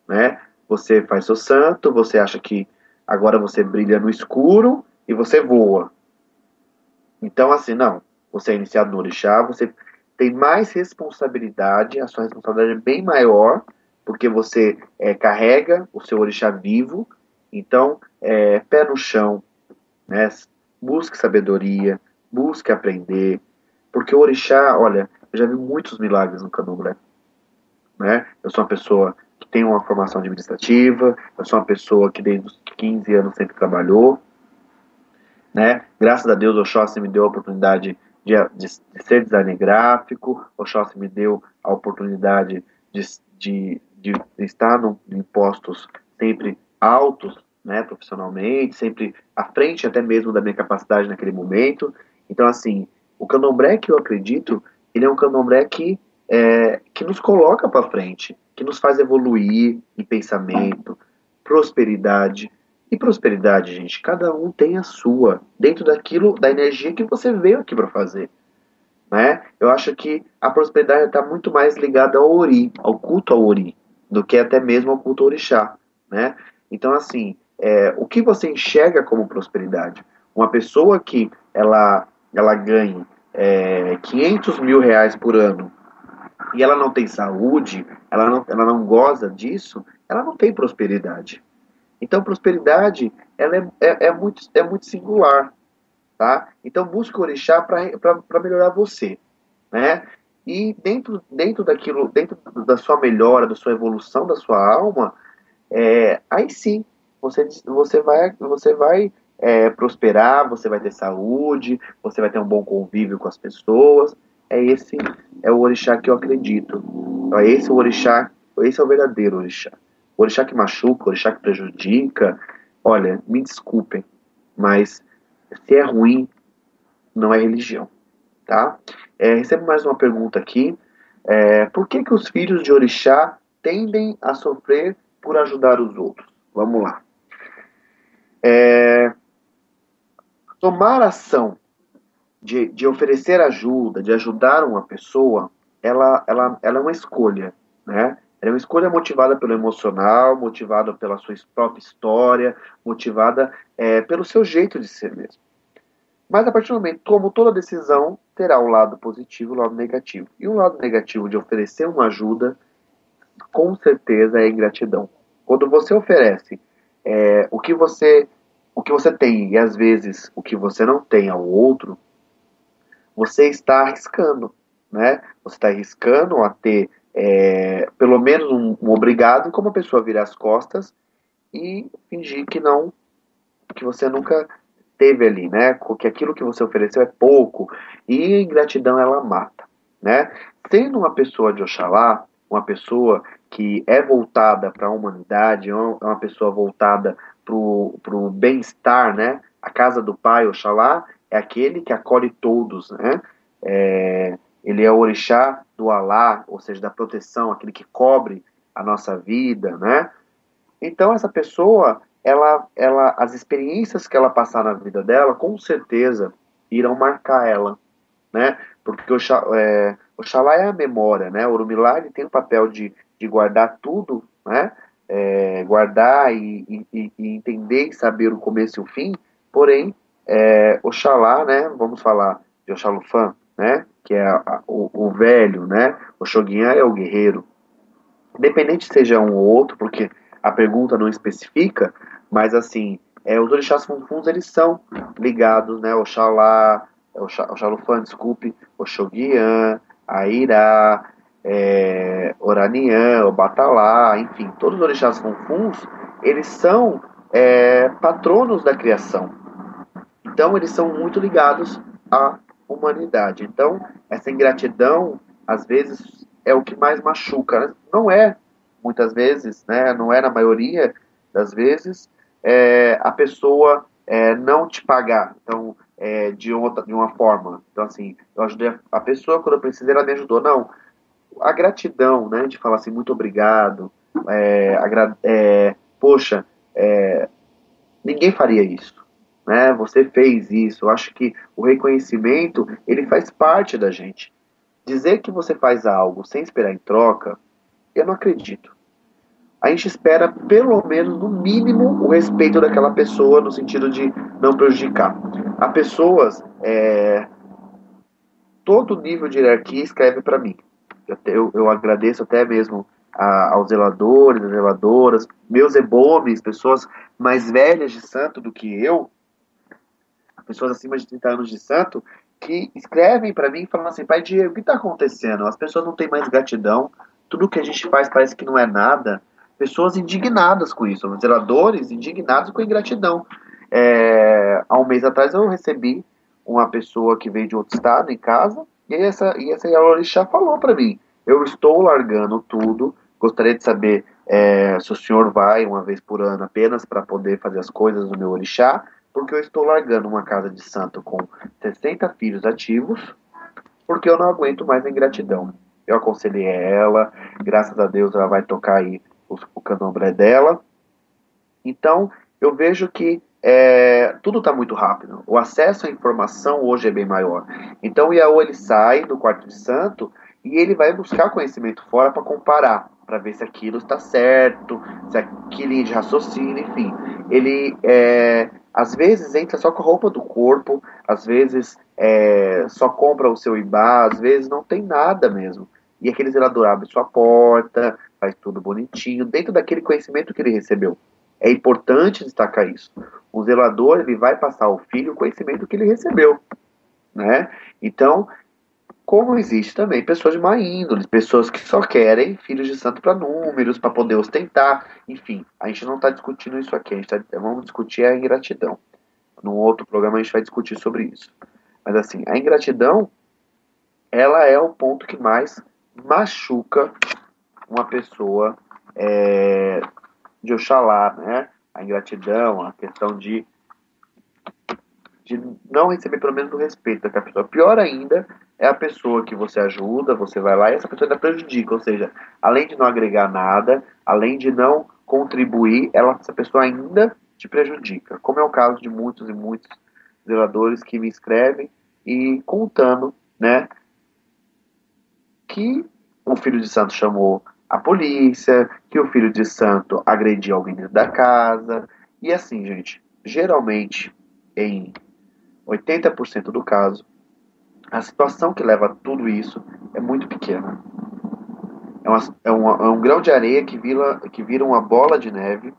né? Você faz seu santo, você acha que agora você brilha no escuro e você voa. Então, assim, não. Você é iniciado no orixá, você tem mais responsabilidade, a sua responsabilidade é bem maior, porque você carrega o seu orixá vivo. Então, pé no chão, né? Busque sabedoria, busque aprender, porque o orixá, olha, eu já vi muitos milagres no candomblé, né? Eu sou uma pessoa que tem uma formação administrativa, eu sou uma pessoa que desde os 15 anos sempre trabalhou, né? Graças a Deus, o Oxóssi me deu a oportunidade de ser designer gráfico, o Oxóssi me deu a oportunidade de estar em postos sempre altos, né, profissionalmente, sempre à frente até mesmo da minha capacidade naquele momento. Então, assim, o candomblé que eu acredito, ele é um candomblé que nos coloca para frente, que nos faz evoluir em pensamento, prosperidade. E prosperidade, gente, cada um tem a sua, dentro daquilo, da energia que você veio aqui para fazer, né? Eu acho que a prosperidade está muito mais ligada ao Ori, ao culto ao Ori, do que até mesmo ao culto ao orixá, né? Então, assim, o que você enxerga como prosperidade? Uma pessoa que ela ganhe 500 mil reais por ano e ela não tem saúde, ela não goza disso, ela não tem prosperidade. Então, prosperidade, ela é muito singular, tá? Então, busque o orixá para melhorar você, né? E dentro daquilo, dentro da sua melhora, da sua evolução, da sua alma, aí sim, você vai prosperar, você vai ter saúde, você vai ter um bom convívio com as pessoas. Esse é o orixá que eu acredito. Esse é o verdadeiro orixá. O orixá que machuca, o orixá que prejudica, olha, me desculpem, mas se é ruim, não é religião, tá? Recebo mais uma pergunta aqui. Por que os filhos de orixá tendem a sofrer por ajudar os outros? Vamos lá. Tomar ação de oferecer ajuda, de ajudar uma pessoa, ela é uma escolha, né? Ela é uma escolha motivada pelo emocional, motivada pela sua própria história, motivada pelo seu jeito de ser mesmo. Mas a partir do momento, como toda decisão, terá o lado positivo e o lado negativo. E o lado negativo de oferecer uma ajuda, com certeza, é ingratidão. Quando você oferece o que você tem e às vezes o que você não tem ao outro, você está arriscando, né? Você está arriscando a ter pelo menos um obrigado, como a pessoa virar as costas e fingir que você nunca teve ali, né? Que aquilo que você ofereceu é pouco, e a ingratidão ela mata, né? Sendo uma pessoa de Oxalá, uma pessoa que é voltada para a humanidade, é uma pessoa voltada para o bem-estar, né? A casa do Pai, Oxalá, é aquele que acolhe todos, né? Ele é o orixá do Alá, ou seja, da proteção, aquele que cobre a nossa vida, né? Então essa pessoa, as experiências que ela passar na vida dela, com certeza irão marcar ela, né? Porque Oxalá é a memória, né? O Orumilá, ele tem o papel de guardar tudo, né? Guardar e entender e saber o começo e o fim, porém Oxalá, né? Vamos falar de Oxalufã, né? Que é o velho, né? Oxoguian é o guerreiro. Independente seja um ou outro, porque a pergunta não especifica, mas assim, os orixás funfuns, eles são ligados, né? Oxalá, Oxalufã, desculpe, Oxoguian, Airá, Oranian, Obatalá, enfim, todos os orixás funfuns, eles são patronos da criação. Então, eles são muito ligados à humanidade. Então, essa ingratidão, às vezes, é o que mais machuca, né? Não é, muitas vezes, né? Não é na maioria das vezes, a pessoa não te pagar. Então, de uma forma. Então, assim, eu ajudei a pessoa, quando eu precisei, ela me ajudou. Não, a gratidão, né? De falar assim, muito obrigado. Poxa, ninguém faria isso. Né? Você fez isso. Eu acho que o reconhecimento, ele faz parte da gente. Dizer que você faz algo sem esperar em troca, eu não acredito. A gente espera, pelo menos, no mínimo, o respeito daquela pessoa, no sentido de não prejudicar. Há pessoas, todo nível de hierarquia escreve para mim. Eu agradeço até mesmo aos zeladores, às zeladoras, meus ebomes, pessoas mais velhas de santo do que eu, pessoas acima de 30 anos de santo, que escrevem para mim falando assim, Pai Diego, o que está acontecendo? As pessoas não têm mais gratidão, tudo que a gente faz parece que não é nada. Pessoas indignadas com isso, zeladores indignados com a ingratidão. Há um mês atrás eu recebi uma pessoa que veio de outro estado em casa, e essa Yalorixá falou para mim, eu estou largando tudo, gostaria de saber se o senhor vai uma vez por ano apenas para poder fazer as coisas do meu orixá, porque eu estou largando uma casa de santo com 60 filhos ativos, porque eu não aguento mais a ingratidão. Eu aconselhei ela, graças a Deus ela vai tocar aí o candomblé dela. Então, eu vejo que tudo está muito rápido. O acesso à informação hoje é bem maior. Então, o Iaô, ele sai do quarto de santo e ele vai buscar conhecimento fora para comparar, para ver se aquilo está certo, se aquilo linha de raciocínio, enfim. Ele, às vezes, entra só com a roupa do corpo, às vezes só compra o seu ibá, às vezes não tem nada mesmo. E aquele zelador abre sua porta, faz tudo bonitinho, dentro daquele conhecimento que ele recebeu. É importante destacar isso. O zelador, ele vai passar ao filho o conhecimento que ele recebeu, né? Então, como existe também pessoas de má índole, pessoas que só querem filhos de santo para números, para poder ostentar, enfim, a gente não está discutindo isso aqui, vamos discutir a ingratidão. Num outro programa a gente vai discutir sobre isso. Mas assim, a ingratidão, ela é o ponto que mais machuca uma pessoa de Oxalá, né? A ingratidão, a questão de não receber pelo menos o respeito daquela pessoa. Pior ainda é a pessoa que você ajuda, você vai lá e essa pessoa ainda prejudica, ou seja, além de não agregar nada, além de não contribuir, essa pessoa ainda te prejudica, como é o caso de muitos e muitos zeladores que me escrevem e contando, né, que o filho de santo chamou a polícia, que o filho de santo agrediu alguém dentro da casa, e assim, gente, geralmente, em 80% do caso, a situação que leva a tudo isso é muito pequena. É um grão de areia que vira uma bola de neve.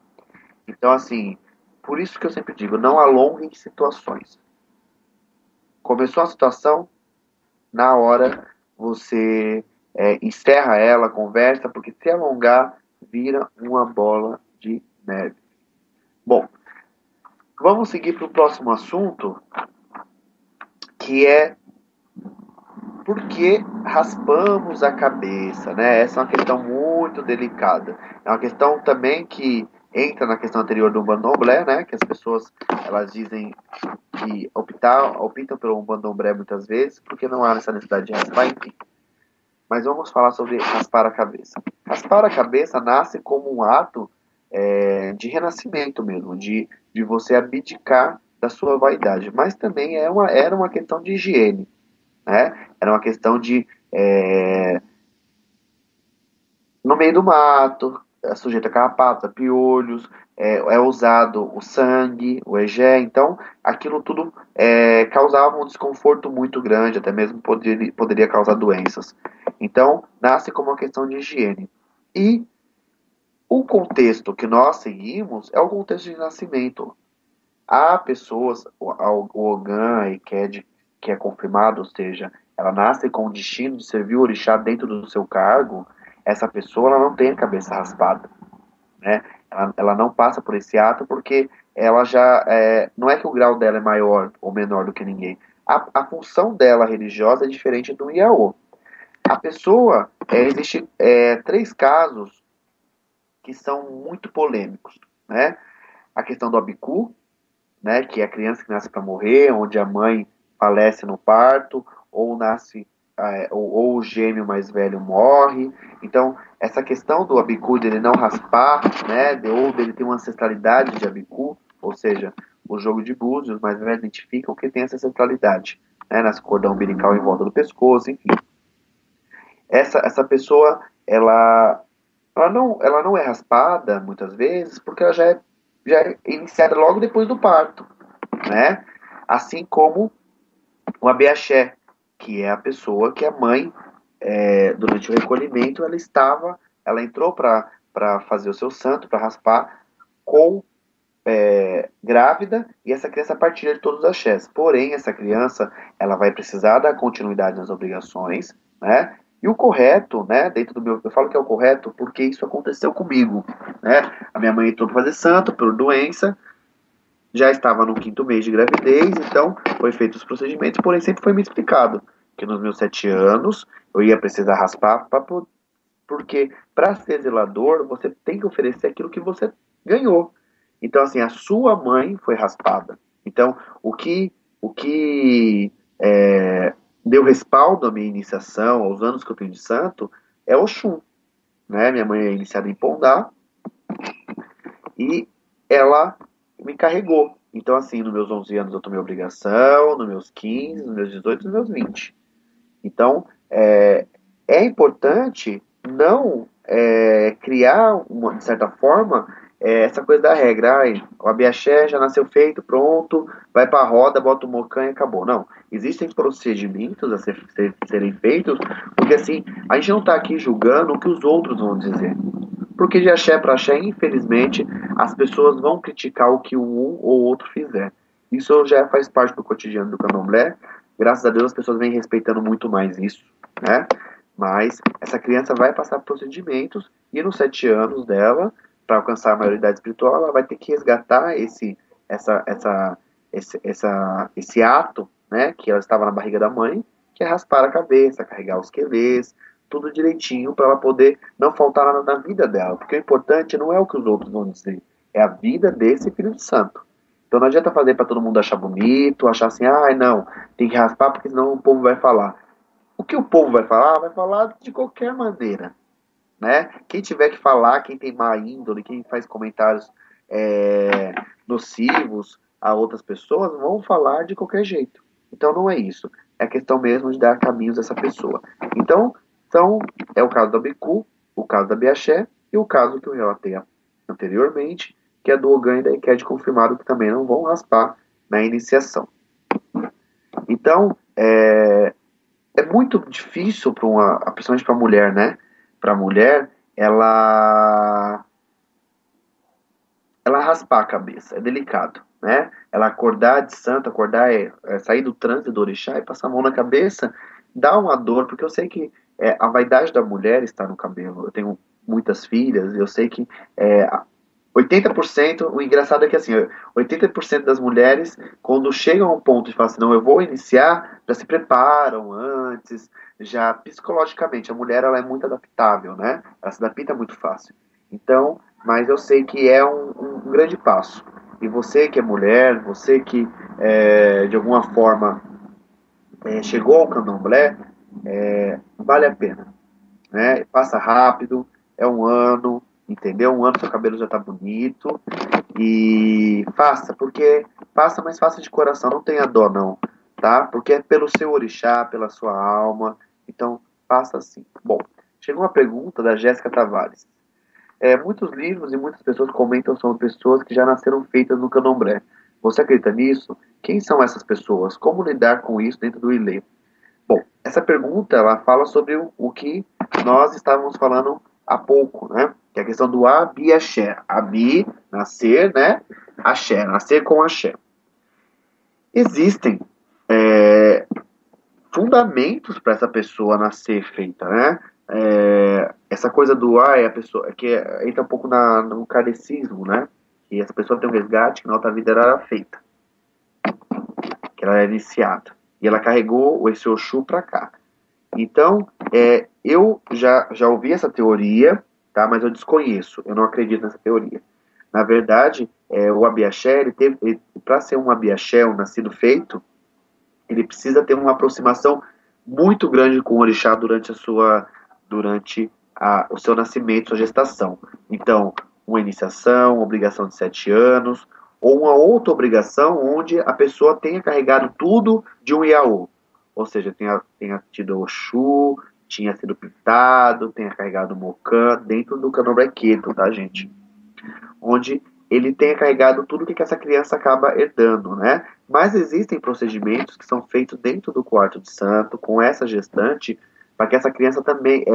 Então, assim, por isso que eu sempre digo, não alonguem situações. Começou a situação, na hora você encerra ela, conversa, porque se alongar, vira uma bola de neve. Bom, vamos seguir para o próximo assunto, que é por que raspamos a cabeça, né? Essa é uma questão muito delicada. É uma questão também que entra na questão anterior do Bandomblé, né? Que as pessoas, elas dizem que optam pelo Bandomblé muitas vezes, porque não há essa necessidade de raspar, enfim. Mas vamos falar sobre raspar a cabeça. Raspar a cabeça nasce como um ato de renascimento mesmo, de você abdicar da sua vaidade. Mas também era uma questão de higiene, né? Era uma questão de no meio do mato, sujeito a carrapatos, a piolhos, é usado o sangue, o egé, então aquilo tudo causava um desconforto muito grande, até mesmo poderia causar doenças. Então, nasce como uma questão de higiene. E o contexto que nós seguimos é o contexto de nascimento. Há pessoas, o Ogã e Ked, que é confirmado, ou seja, ela nasce com o destino de servir o orixá dentro do seu cargo, essa pessoa ela não tem a cabeça raspada, né? Ela não passa por esse ato porque ela já não é que o grau dela é maior ou menor do que ninguém. A função dela religiosa é diferente do Iaô. A pessoa, existe 3 casos que são muito polêmicos, né? A questão do abicu, né, que é a criança que nasce para morrer, onde a mãe falece no parto, ou nasce ou o gêmeo mais velho morre. Então, essa questão do abicu, dele não raspar, né, ou dele ter uma ancestralidade de abicu, ou seja, o jogo de búzios, os mais velhos identificam que tem essa ancestralidade, né, nas cordão umbilical em volta do pescoço, enfim. Essa pessoa, ela não é raspada, muitas vezes, porque ela já é iniciada logo depois do parto, né? Assim como o abiaxé, que é a pessoa que a mãe, durante o recolhimento, ela entrou para fazer o seu santo, para raspar, grávida, e essa criança partilha de todos os axés. Porém, essa criança, ela vai precisar dar continuidade nas obrigações, né? E o correto, né, dentro do meu... Eu falo que é o correto porque isso aconteceu comigo, né? A minha mãe entrou para fazer santo por doença, já estava no 5º mês de gravidez, então foi feito os procedimentos, porém sempre foi me explicado que nos meus 7 anos eu ia precisar raspar, porque para ser zelador você tem que oferecer aquilo que você ganhou. Então, assim, a sua mãe foi raspada. Então, o que deu respaldo à minha iniciação, aos anos que eu tenho de santo, é Oxum, né? Minha mãe é iniciada em Pondá e ela me carregou. Então, assim, nos meus 11 anos eu tomei obrigação, nos meus 15, nos meus 18, nos meus 20. Então, é importante não criar, de certa forma, essa coisa da regra. O abiaxé já nasceu feito, pronto, vai pra roda, bota o mocã e acabou. Não, existem procedimentos a serem feitos, porque assim, a gente não tá aqui julgando o que os outros vão dizer. Porque de axé para axé, infelizmente, as pessoas vão criticar o que um ou outro fizer. Isso já faz parte do cotidiano do candomblé. Graças a Deus as pessoas vêm respeitando muito mais isso, né? Mas essa criança vai passar procedimentos e nos 7 anos dela, para alcançar a maioridade espiritual, ela vai ter que resgatar esse ato, né, que ela estava na barriga da mãe, que é raspar a cabeça, carregar os quelês, tudo direitinho para ela poder não faltar nada na vida dela. Porque o importante não é o que os outros vão dizer, é a vida desse filho de santo. Então não adianta fazer para todo mundo achar bonito, achar assim, não, tem que raspar porque senão o povo vai falar. O que o povo vai falar de qualquer maneira, né? Quem tiver que falar, quem tem má índole, quem faz comentários nocivos a outras pessoas, vão falar de qualquer jeito. Então não é isso. É questão mesmo de dar caminhos a essa pessoa. Então é o caso do abicu, o caso da biaxé e o caso que eu relatei anteriormente, que é do Ogã e da Iked confirmado, que também não vão raspar na iniciação. Então, é muito difícil principalmente para a mulher, né? Para a mulher, ela raspar a cabeça, é delicado, né? Ela acordar de santo, sair do transe do orixá e passar a mão na cabeça, dá uma dor, porque eu sei que a vaidade da mulher está no cabelo. Eu tenho muitas filhas e eu sei que 80%, o engraçado é que assim, 80% das mulheres, quando chegam ao ponto de falar assim, não, eu vou iniciar, já se preparam antes, já psicologicamente, a mulher ela é muito adaptável, né? Ela se adapta muito fácil. Então, mas eu sei que é um grande passo. E você que é mulher, você que de alguma forma chegou ao candomblé, vale a pena, né? Passa rápido, é um ano, entendeu? Um ano seu cabelo já tá bonito. E faça, mas faça de coração, não tenha dó não, tá? Porque é pelo seu orixá, pela sua alma. Então, faça assim. Bom, chegou uma pergunta da Jéssica Tavares. Muitos livros e muitas pessoas comentam sobre pessoas que já nasceram feitas no candomblé. Você acredita nisso? Quem são essas pessoas? Como lidar com isso dentro do Ilê? Bom, essa pergunta ela fala sobre o que nós estávamos falando há pouco, né? Que é a questão do Abi Axé. Abi, nascer, né? Axé, nascer com Axé. Existem fundamentos para essa pessoa nascer feita, né? Essa coisa do a pessoa que entra um pouco no kardecismo, né? Que essa pessoa tem um resgate que na outra vida ela era feita, que ela era iniciada e ela carregou esse Oxum para cá. Então, eu já ouvi essa teoria, tá? Mas eu desconheço, eu não acredito nessa teoria. Na verdade, o Abiaxé, para ser um Abiaxé, um nascido feito, ele precisa ter uma aproximação muito grande com o orixá durante o seu nascimento, sua gestação. Então, uma iniciação, uma obrigação de 7 anos, ou uma outra obrigação onde a pessoa tenha carregado tudo de um Iaô. Ou seja, tenha tido Oxum, tinha sido pintado, tenha carregado o Mocã, dentro do Candomblé Queto, tá, gente? Onde ele tenha carregado tudo que essa criança acaba herdando, né? Mas existem procedimentos que são feitos dentro do quarto de santo, com essa gestante, para que essa criança também,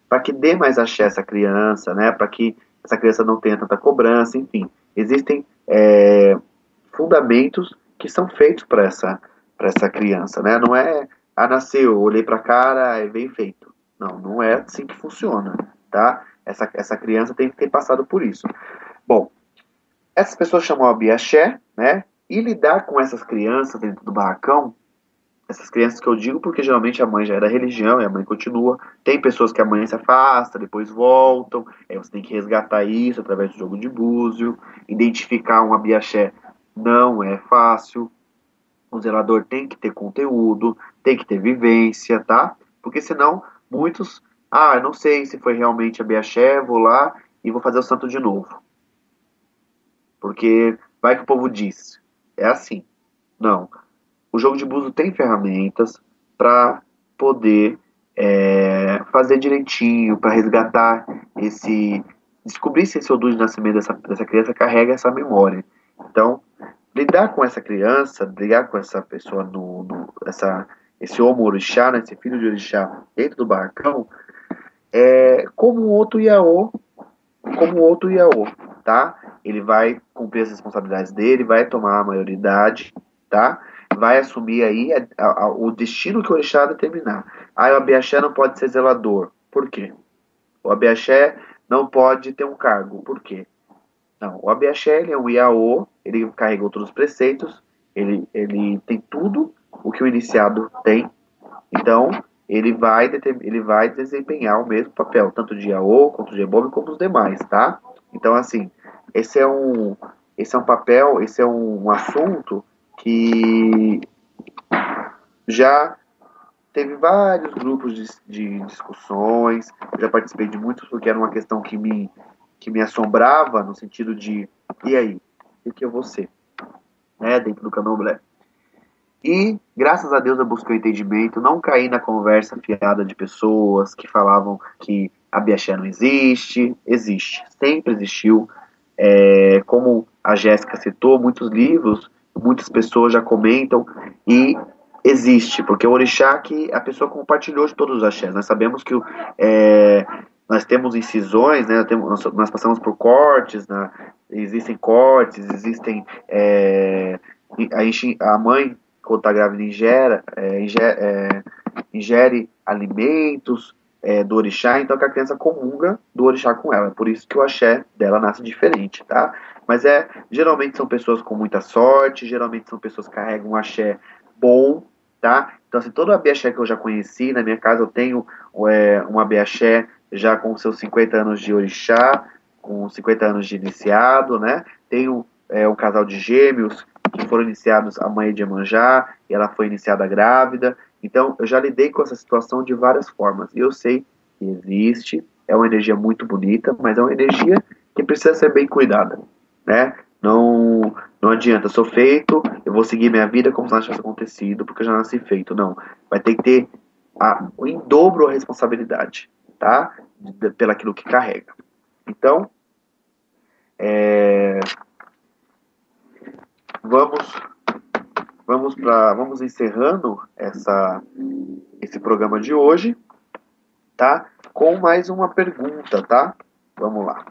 para que dê mais axé a essa criança, né? Para que essa criança não tenha tanta cobrança, enfim. Existem fundamentos que são feitos para essa criança, né? Não é, nasceu, olhei para a cara, é bem feito. Não é assim que funciona, tá? Essa criança tem que ter passado por isso. Bom, essas pessoas chamam a Abiaxé, né? E lidar com essas crianças dentro do barracão, essas crianças que eu digo porque geralmente a mãe já era religião e a mãe continua. Tem pessoas que a mãe se afasta, depois voltam. Aí você tem que resgatar isso através do jogo de búzio. Identificar um Abiaxé não é fácil. O zelador tem que ter conteúdo, tem que ter vivência, tá? Porque senão muitos, eu não sei se foi realmente Abiaxé, vou lá e vou fazer o santo de novo. Porque vai que o povo diz, é assim. Não. O jogo de búzio tem ferramentas para poder fazer direitinho, para resgatar descobrir se esse odor de nascimento dessa criança carrega essa memória. Então, lidar com essa criança, lidar com essa pessoa, esse homo orixá, né, esse filho de orixá dentro do barracão, como outro Iaô, tá? Ele vai cumprir as responsabilidades dele, vai tomar a maioridade, tá? Vai assumir aí o destino que o orixá determinar. O Abiaxé não pode ser zelador. Por quê? O Abiaxé não pode ter um cargo. Por quê? Não, o Abiaxé, ele é um Iaô, ele carregou todos os preceitos, ele tem tudo o que o iniciado tem, então ele vai desempenhar o mesmo papel, tanto de Iaô, quanto de Ebobe, como os demais, tá? Então, assim, esse é um papel, esse é um assunto que já teve vários grupos de discussões, já participei de muitos, porque era uma questão que me assombrava, no sentido de, e aí, o que eu vou ser? Dentro do candomblé. E, graças a Deus, eu busquei entendimento, não caí na conversa fiada de pessoas que falavam que a Abiaxé não existe, sempre existiu. Como a Jéssica citou, muitos livros, muitas pessoas já comentam, e existe, porque o orixá que a pessoa compartilhou de todos os axés. Nós sabemos que nós temos incisões, né? Nós passamos por cortes, né? Existem cortes, existem a mãe, quando está grávida, ingere alimentos do orixá, então que a criança comunga do orixá com ela. Por isso que o axé dela nasce diferente, tá? Mas geralmente são pessoas com muita sorte, geralmente são pessoas que carregam um axé bom, tá? Então, assim, todo abiaxé que eu já conheci, na minha casa eu tenho um abiaxé já com seus 50 anos de orixá, com 50 anos de iniciado, né? Tenho um casal de gêmeos que foram iniciados, a mãe de Iemanjá, e ela foi iniciada grávida. Então, eu já lidei com essa situação de várias formas. E eu sei que existe, é uma energia muito bonita, mas é uma energia que precisa ser bem cuidada, né? Não adianta, sou feito, eu vou seguir minha vida como se nada tivesse acontecido, porque eu já nasci feito. Não, vai ter que ter em dobro a responsabilidade, tá? Pelaquilo que carrega. Então, Vamos encerrando esse programa de hoje, tá? Com mais uma pergunta, tá? Vamos lá.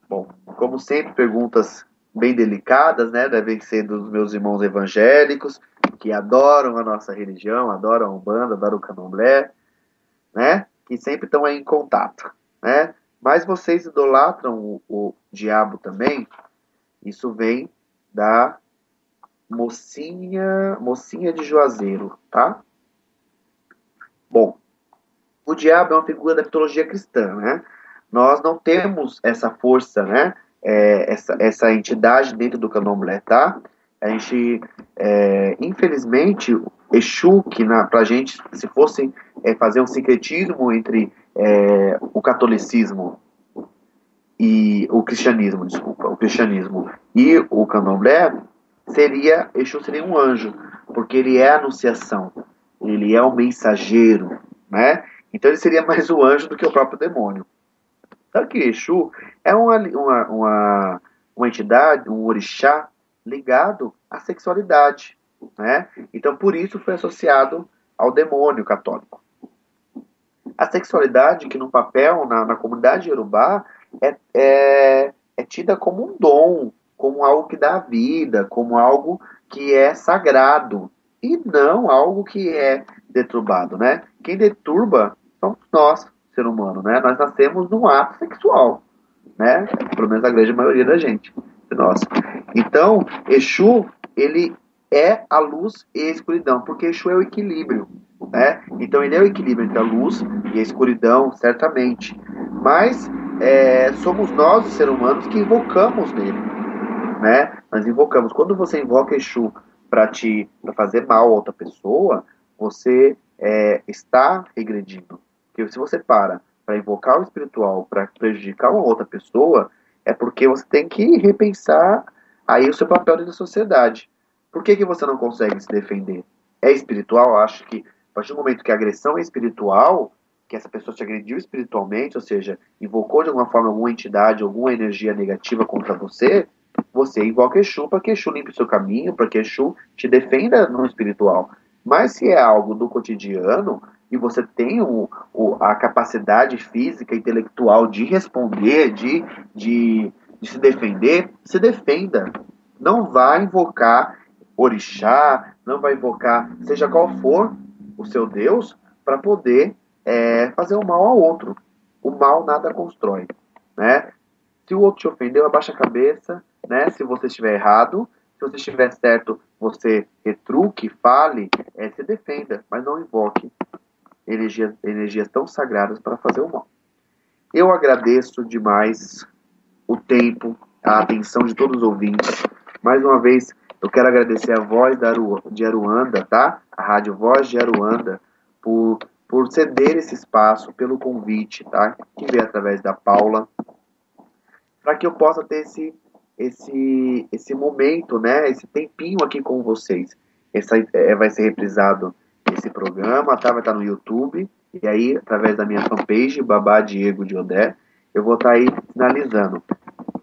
Bom, como sempre, perguntas bem delicadas, né? Devem ser dos meus irmãos evangélicos, que adoram a nossa religião, adoram a Umbanda, adoram o Candomblé, né? Que sempre estão aí em contato, né? Mas vocês idolatram o diabo também? Isso vem da mocinha de Juazeiro, tá? Bom, o diabo é uma figura da mitologia cristã, né? Nós não temos essa força, né? Essa entidade dentro do Candomblé, tá? A gente, infelizmente, Exu, que pra gente, se fosse fazer um sincretismo entre o catolicismo e o cristianismo, e o Candomblé, Exu seria um anjo, porque ele é a anunciação, ele é o mensageiro, né? Então ele seria mais o anjo do que o próprio demônio. Só que Exu é uma entidade, um orixá ligado à sexualidade, né? Então por isso foi associado ao demônio católico. A sexualidade, que no papel, na comunidade iorubá, é tida como um dom, como algo que dá vida, como algo que é sagrado, e não algo que é deturbado, né? Quem deturba somos nós, ser humano, né? Nós nascemos num ato sexual, né? Pelo menos a grande maioria da gente, de nós. Então, Exu, ele é a luz e a escuridão, porque Exu é o equilíbrio, né? Então ele é o equilíbrio entre a luz e a escuridão, certamente. Mas somos nós, os seres humanos, que invocamos nele, né? Nós invocamos. Quando você invoca Exu para fazer mal a outra pessoa, você está regredindo. Porque se você para invocar o espiritual para prejudicar uma outra pessoa, é porque você tem que repensar aí o seu papel dentro da sociedade. Por que você não consegue se defender? É espiritual? Eu acho que a partir do momento que a agressão é espiritual, que essa pessoa te agrediu espiritualmente, ou seja, invocou de alguma forma alguma entidade, alguma energia negativa contra você, você invoca Exu para que Exu limpe o seu caminho, para que Exu te defenda no espiritual. Mas se é algo do cotidiano e você tem a capacidade física, intelectual de responder, de se defender, se defenda. Não vá invocar orixá, não vai invocar, seja qual for o seu Deus, para poder fazer o mal ao outro. O mal nada constrói, né? Se o outro te ofendeu, abaixa a cabeça, né? Se você estiver errado, se você estiver certo, você retruque, fale, se defenda, mas não invoque energias tão sagradas para fazer o mal. Eu agradeço demais o tempo, a atenção de todos os ouvintes. Mais uma vez, eu quero agradecer a Voz de Aruanda, tá? A Rádio Voz de Aruanda, por ceder esse espaço, pelo convite, tá? Que veio através da Paula, para que eu possa ter esse momento, né? Esse tempinho aqui com vocês. Vai ser reprisado esse programa, tá? Vai estar no YouTube, e aí, através da minha fanpage, Babá Diego de Odé, eu vou estar aí finalizando.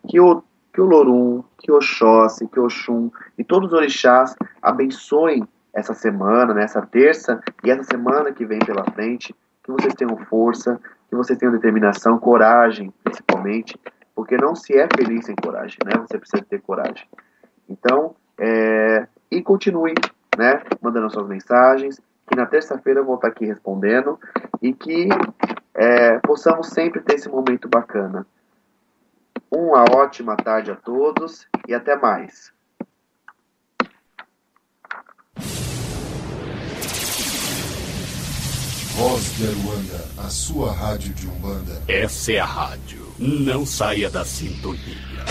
Que o Lorum, que o Oxóssi, que o Oxum e todos os orixás abençoem essa semana, né, essa terça e essa semana que vem pela frente, que vocês tenham força, que vocês tenham determinação, coragem, principalmente, porque não se é feliz sem coragem, né? Você precisa ter coragem. Então, e continue, né, mandando suas mensagens, que na terça-feira eu vou estar aqui respondendo e que possamos sempre ter esse momento bacana. Uma ótima tarde a todos e até mais. Voz de Aruanda, a sua rádio de Umbanda. Essa é a rádio. Não saia da sintonia.